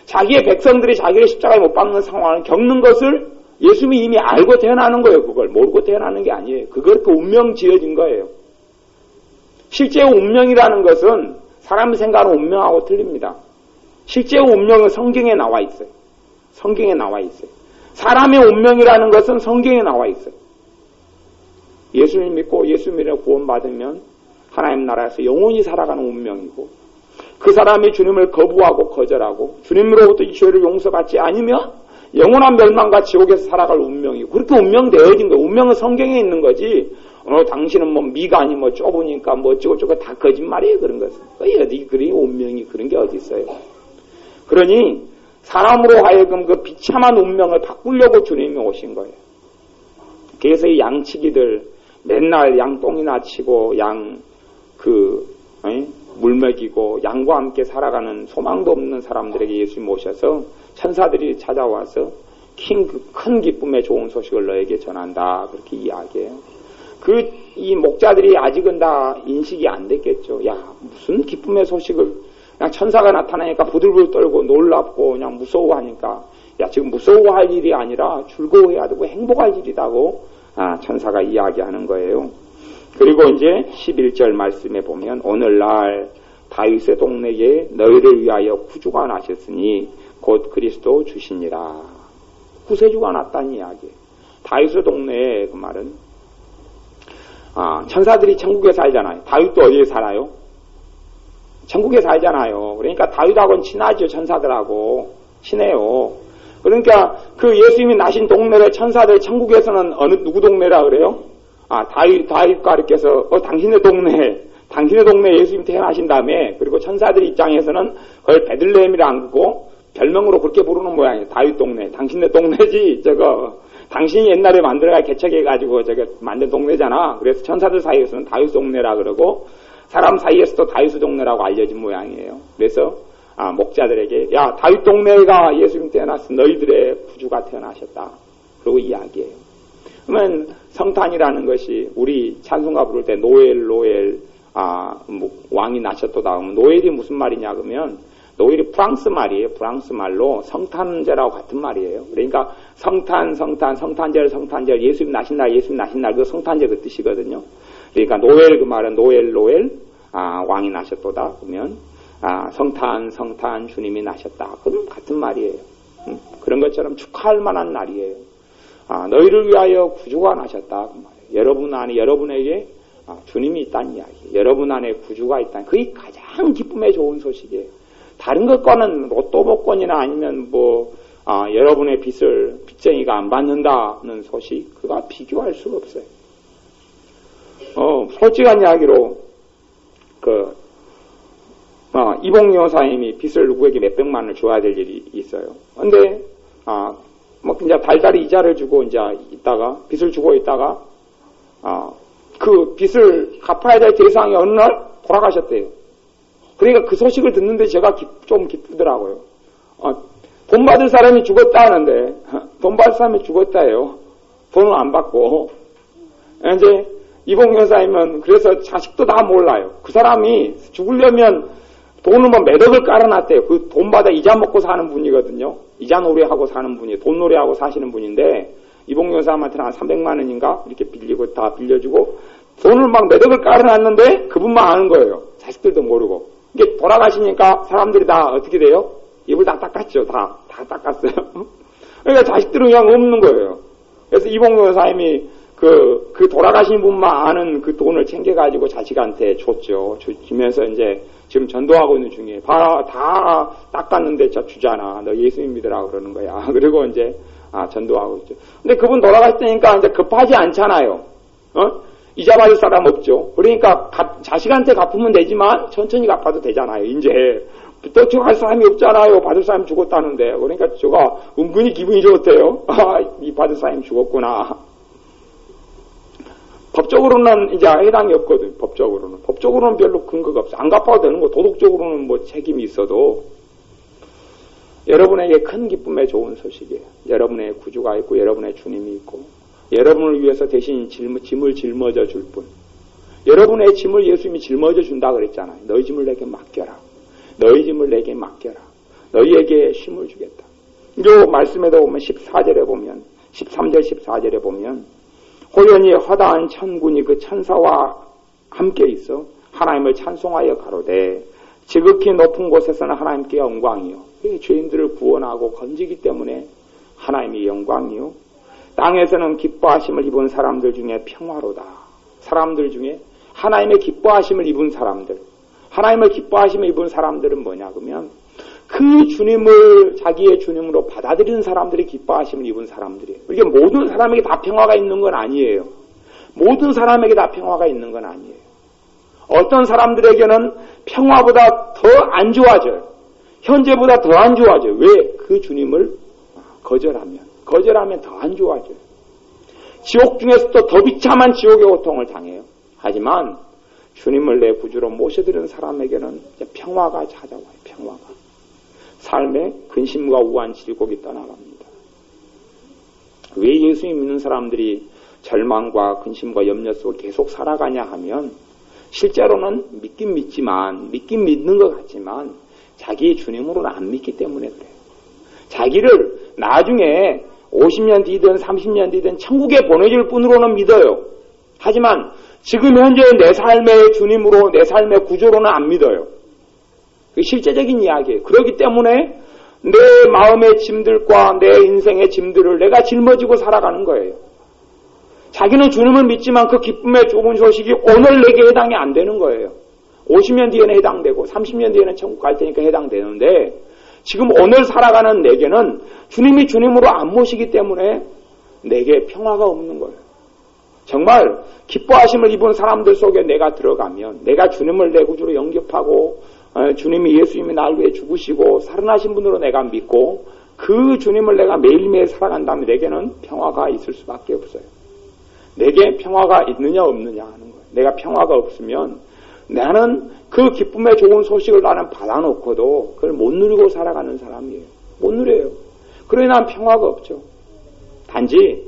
A: 자기의 백성들이 자기를 십자가에 못 박는 상황을 겪는 것을 예수님이 이미 알고 태어나는 거예요. 그걸 모르고 태어나는 게 아니에요. 그걸 그 운명 지어진 거예요. 실제 운명이라는 것은 사람이 생각하는 운명하고 틀립니다. 실제 운명은 성경에 나와 있어요. 성경에 나와 있어요. 사람의 운명이라는 것은 성경에 나와 있어요. 예수님 믿고 예수님이라 구원받으면 하나님 나라에서 영원히 살아가는 운명이고 그 사람이 주님을 거부하고 거절하고 주님으로부터 이 죄를 용서받지 않으면 영원한 멸망과 지옥에서 살아갈 운명이고 그렇게 운명되어진 거예요. 운명은 성경에 있는 거지 당신은 뭐 미간이 뭐 좁으니까 뭐 어쩌고저쩌고 다 거짓말이에요. 그런 것은. 어디 그리 운명이 그런 게 어디 있어요. 그러니 사람으로 하여금 그 비참한 운명을 바꾸려고 주님이 오신 거예요. 그래서 이 양치기들 맨날 양똥이나 치고 물 먹이고 양과 함께 살아가는 소망도 없는 사람들에게 예수님 오셔서 천사들이 찾아와서 큰 기쁨의 좋은 소식을 너에게 전한다. 그렇게 이야기해요. 이 목자들이 아직은 다 인식이 안 됐겠죠. 야, 무슨 기쁨의 소식을, 그냥 천사가 나타나니까 부들부들 떨고 놀랍고 그냥 무서워하니까, 야, 지금 무서워할 일이 아니라 즐거워해야 되고 행복할 일이라고, 천사가 이야기하는 거예요. 그리고 이제 11절 말씀에 보면, 오늘날 다윗의 동네에 너희를 위하여 구주가 나셨으니 곧 그리스도 주시니라. 구세주가 났다는 이야기예요. 다윗의 동네에 그 말은, 천사들이 천국에 살잖아요. 다윗도 어디에 살아요? 천국에 살잖아요. 그러니까 다윗하고는 친하죠. 천사들하고. 친해요. 그러니까 그 예수님이 나신 동네를 천사들 천국에서는 누구 동네라 그래요? 다윗과 이렇게 해서, 당신의 동네 예수님 태어나신 다음에, 그리고 천사들 입장에서는 그걸 베들레헴이라 안 그고 별명으로 그렇게 부르는 모양이에요. 다윗 동네. 당신의 동네지, 당신이 옛날에 만들어가 개척해가지고 만든 동네잖아. 그래서 천사들 사이에서는 다윗 동네라 그러고 사람 사이에서도 다윗 동네라고 알려진 모양이에요. 그래서 목자들에게 야, 다윗 동네가 예수님 태어났어. 너희들의 구주가 태어나셨다. 그러고 이야기해요. 그러면 성탄이라는 것이 우리 찬송가 부를 때 노엘 왕이 나셨도다 하면 노엘이 무슨 말이냐 그러면 노엘이 프랑스 말이에요. 프랑스 말로 성탄제라고 같은 말이에요. 그러니까 성탄절, 예수님 나신 날, 그 성탄제 그 뜻이거든요. 그러니까 노엘 그 말은 노엘, 왕이 나셨도다. 그러면, 성탄, 주님이 나셨다. 그럼 같은 말이에요. 그런 것처럼 축하할 만한 날이에요. 너희를 위하여 구주가 나셨다. 그 말이에요. 여러분에게 주님이 있다는 이야기. 여러분 안에 구주가 있다는, 그게 가장 기쁨의 좋은 소식이에요. 다른 것과는 로또 복권이나 아니면 여러분의 빚쟁이가 안 받는다는 소식, 그가 비교할 수가 없어요. 솔직한 이야기로, 이봉리 여사님이 빚을 누구에게 몇백만 원을 줘야 될 일이 있어요. 근데, 이제 달달이 이자를 주고 빚을 주고 있다가, 그 빚을 갚아야 될 대상이 어느 날 돌아가셨대요. 그러니까 그 소식을 듣는데 제가 좀 기쁘더라고요. 돈 받을 사람이 죽었다 하는데, 돈 받을 사람이 죽었다예요. 돈을 안 받고. 예? 이제 이봉 여사님은 그래서 자식도 다 몰라요. 그 사람이 죽으려면 돈을 뭐 몇 억을 깔아놨대요. 그 돈 받아 이자 먹고 사는 분이거든요. 이자 놀이하고 사는 분이, 돈 놀이하고 사시는 분인데, 이봉 여사님한테는 한 300만 원인가? 이렇게 빌리고 다 빌려주고, 돈을 막 몇 억을 깔아놨는데, 그분만 아는 거예요. 자식들도 모르고. 이게 돌아가시니까 사람들이 다 어떻게 돼요? 입을 다 닦았죠. 다 닦았어요. 그러니까 자식들은 그냥 없는 거예요. 그래서 이봉 여사님이 그 돌아가신 분만 아는 그 돈을 챙겨가지고 자식한테 줬죠. 주면서 이제 지금 전도하고 있는 중에 다 닦았는데 저 주잖아. 너 예수님 믿으라 그러는 거야. 그리고 이제 전도하고 있죠. 근데 그분 돌아가셨으니까 이제 급하지 않잖아요. 이자 받을 사람 없죠. 그러니까 자식한테 갚으면 되지만 천천히 갚아도 되잖아요. 이제 부탁 할 사람이 없잖아요. 받을 사람이 죽었다는데. 그러니까 제가 은근히 기분이 좋대요. 이 받을 사람이 죽었구나. 법적으로는 이제 해당이 없거든. 법적으로는 별로 근거가 없어. 안 갚아도 되는 거. 도덕적으로는 뭐 책임이 있어도. 여러분에게 큰 기쁨의 좋은 소식이에요. 여러분의 구주가 있고 여러분의 주님이 있고 여러분을 위해서 대신 짐을 짊어져 줄 분. 여러분의 짐을 예수님이 짊어져 준다 그랬잖아요. 너희 짐을 내게 맡겨라. 너희 짐을 내게 맡겨라. 너희에게 쉼을 주겠다. 이 말씀에도 보면 14절에 보면 13절 14절에 보면 호연히 허다한 천군이 그 천사와 함께 있어 하나님을 찬송하여 가로되 지극히 높은 곳에서는 하나님께 영광이요. 죄인들을 구원하고 건지기 때문에 하나님이 영광이요. 땅에서는 기뻐하심을 입은 사람들 중에 평화로다. 사람들 중에 하나님의 기뻐하심을 입은 사람들. 하나님을 기뻐하심을 입은 사람들은 뭐냐 그러면 그 주님을 자기의 주님으로 받아들이는 사람들이 기뻐하심을 입은 사람들이에요. 이게 모든 사람에게 다 평화가 있는 건 아니에요. 모든 사람에게 다 평화가 있는 건 아니에요. 어떤 사람들에게는 평화보다 더 안 좋아져요. 현재보다 더 안 좋아져요. 왜? 그 주님을 거절하면 더 안 좋아져요. 지옥 중에서도 더 비참한 지옥의 고통을 당해요. 하지만 주님을 내 구주로 모셔드리는 사람에게는 평화가 찾아와요. 평화가. 삶에 근심과 우한 질곡이 떠나갑니다. 왜 예수님 믿는 사람들이 절망과 근심과 염려 속을 계속 살아가냐 하면 실제로는 믿긴 믿는 것 같지만 자기의 주님으로는 안 믿기 때문에 그래요. 자기를 나중에 50년 뒤든 30년 뒤든 천국에 보내줄 분으로는 믿어요. 하지만 지금 현재 내 삶의 주님으로 내 삶의 구조로는 안 믿어요. 그게 실제적인 이야기예요. 그렇기 때문에 내 마음의 짐들과 내 인생의 짐들을 내가 짊어지고 살아가는 거예요. 자기는 주님을 믿지만 그 기쁨의 좋은 소식이 오늘 내게 해당이 안 되는 거예요. 50년 뒤에는 해당되고 30년 뒤에는 천국 갈 테니까 해당되는데 지금 오늘 살아가는 내게는 주님이 주님으로 안 모시기 때문에 내게 평화가 없는 거예요. 정말 기뻐하심을 입은 사람들 속에 내가 들어가면 내가 주님을 내 구주로 영접하고 주님이 예수님이 날 위해 죽으시고 살아나신 분으로 내가 믿고 그 주님을 내가 매일매일 살아간다면 내게는 평화가 있을 수밖에 없어요. 내게 평화가 있느냐 없느냐 하는 거예요. 내가 평화가 없으면 나는 그 기쁨의 좋은 소식을 나는 받아놓고도 그걸 못 누리고 살아가는 사람이에요. 못 누려요. 그러니 난 평화가 없죠. 단지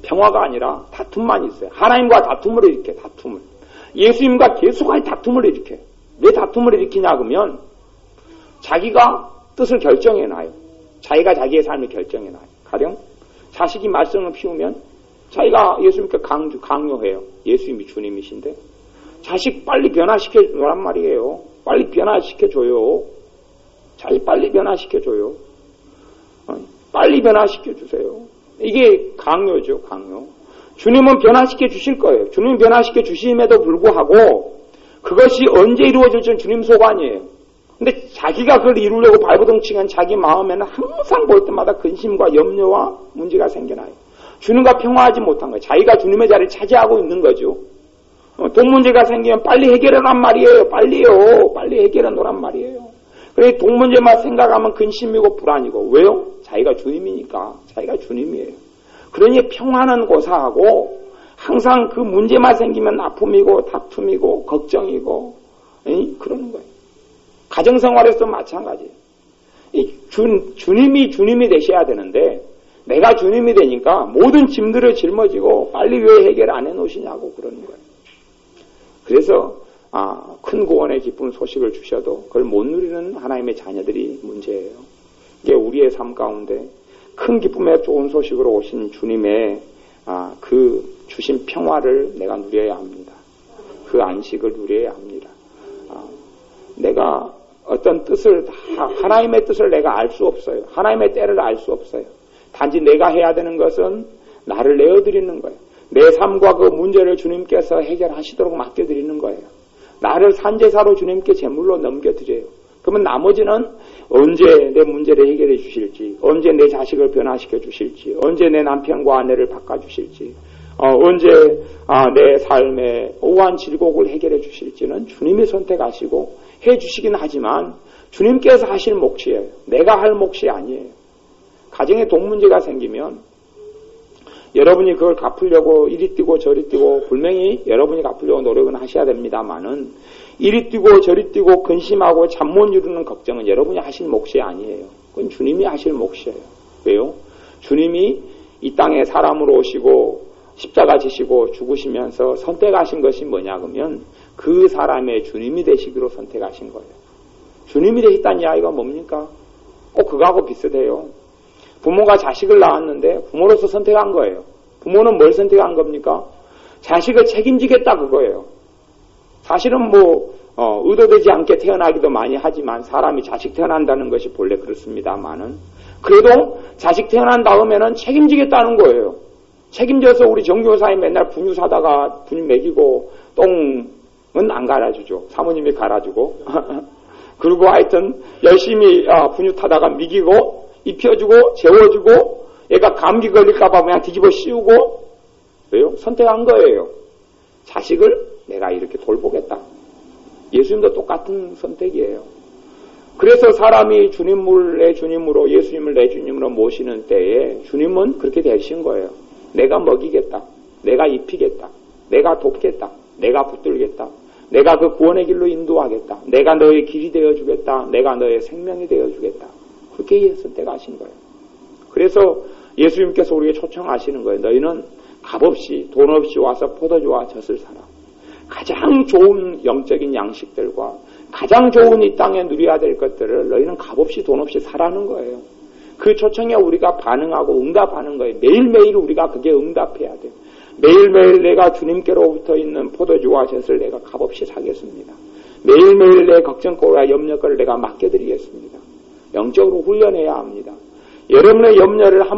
A: 평화가 아니라 다툼만 있어요. 하나님과 다툼을 일으켜. 다툼을. 예수님과 계속하게 다툼을 일으켜요. 왜 다툼을 일으키냐 그러면 자기가 뜻을 결정해놔요. 자기가 자기의 삶을 결정해놔요. 가령 자식이 말썽을 피우면 자기가 예수님께 강요해요. 예수님이 주님이신데 자식 빨리 변화시켜주란 말이에요. 빨리 변화시켜줘요. 자식 빨리 변화시켜줘요. 빨리 변화시켜주세요. 이게 강요죠. 강요. 주님은 변화시켜 주실 거예요. 주님은 변화시켜 주심에도 불구하고 그것이 언제 이루어질지는 주님 소관이에요. 근데 자기가 그걸 이루려고 발버둥치는 자기 마음에는 항상 볼 때마다 근심과 염려와 문제가 생겨나요. 주님과 평화하지 못한 거예요. 자기가 주님의 자리를 차지하고 있는 거죠. 돈 문제가 생기면 빨리 해결하란 말이에요. 빨리요. 빨리 해결해 놓으란 말이에요. 그래 돈 문제만 생각하면 근심이고 불안이고. 왜요? 자기가 주님이니까. 자기가 주님이에요. 그러니 평화는 고사하고 항상 그 문제만 생기면 아픔이고 다툼이고 걱정이고 그러는 거예요. 가정생활에서 마찬가지예요. 주님이 되셔야 되는데 내가 주님이 되니까 모든 짐들을 짊어지고 빨리 왜 해결 안 해놓으시냐고 그러는 거예요. 그래서 큰 구원의 기쁜 소식을 주셔도 그걸 못 누리는 하나님의 자녀들이 문제예요. 이게 우리의 삶 가운데 큰 기쁨의 좋은 소식으로 오신 주님의 그 주신 평화를 내가 누려야 합니다. 그 안식을 누려야 합니다. 내가 어떤 뜻을 하나님의 뜻을 내가 알 수 없어요. 하나님의 때를 알 수 없어요. 단지 내가 해야 되는 것은 나를 내어드리는 거예요. 내 삶과 그 문제를 주님께서 해결하시도록 맡겨드리는 거예요. 나를 산제사로 주님께 제물로 넘겨드려요. 그러면 나머지는 언제 내 문제를 해결해 주실지, 언제 내 자식을 변화시켜 주실지, 언제 내 남편과 아내를 바꿔주실지, 언제 내 삶의 오한 질곡을 해결해 주실지는 주님이 선택하시고 해주시긴 하지만 주님께서 하실 몫이에요. 내가 할 몫이 아니에요. 가정에 돈 문제가 생기면 여러분이 그걸 갚으려고 이리 뛰고 저리 뛰고 분명히 여러분이 갚으려고 노력은 하셔야 됩니다만은 이리 뛰고 저리 뛰고 근심하고 잠 못 이루는 걱정은 여러분이 하실 몫이 아니에요. 그건 주님이 하실 몫이에요. 왜요? 주님이 이 땅에 사람으로 오시고 십자가 지시고 죽으시면서 선택하신 것이 뭐냐 그러면 그 사람의 주님이 되시기로 선택하신 거예요. 주님이 되셨다는 이야기가 뭡니까? 꼭 그거하고 비슷해요. 부모가 자식을 낳았는데 부모로서 선택한 거예요. 부모는 뭘 선택한 겁니까? 자식을 책임지겠다 그거예요. 사실은 의도되지 않게 태어나기도 많이 하지만 사람이 자식 태어난다는 것이 본래 그렇습니다만은 그래도 자식 태어난 다음에는 책임지겠다는 거예요. 책임져서 우리 정교사에 맨날 분유 사다가 분유 먹이고 똥은 안 갈아주죠. 사모님이 갈아주고 그리고 하여튼 열심히 분유 타다가 먹이고 입혀주고 재워주고 얘가 감기 걸릴까봐 그냥 뒤집어 씌우고 왜요? 선택한 거예요. 자식을 내가 이렇게 돌보겠다. 예수님도 똑같은 선택이에요. 그래서 사람이 주님을 주님으로 예수님을 내 주님으로 모시는 때에 주님은 그렇게 되신 거예요. 내가 먹이겠다. 내가 입히겠다. 내가 돕겠다. 내가 붙들겠다. 내가 그 구원의 길로 인도하겠다. 내가 너의 길이 되어주겠다. 내가 너의 생명이 되어주겠다. 그렇게 선택하신 거예요. 그래서 예수님께서 우리에게 초청하시는 거예요. 너희는 값없이 돈 없이 와서 포도주와 젖을 사라. 가장 좋은 영적인 양식들과 가장 좋은 이 땅에 누려야 될 것들을 너희는 값없이 돈 없이 사라는 거예요. 그 초청에 우리가 반응하고 응답하는 거예요. 매일매일 우리가 그게 응답해야 돼요. 매일매일 내가 주님께로부터 있는 포도주와 젖을 내가 값없이 사겠습니다. 매일매일 내 걱정거리와 염려거리를 내가 맡겨드리겠습니다. 영적으로 훈련해야 합니다. 여러분의 염려를 한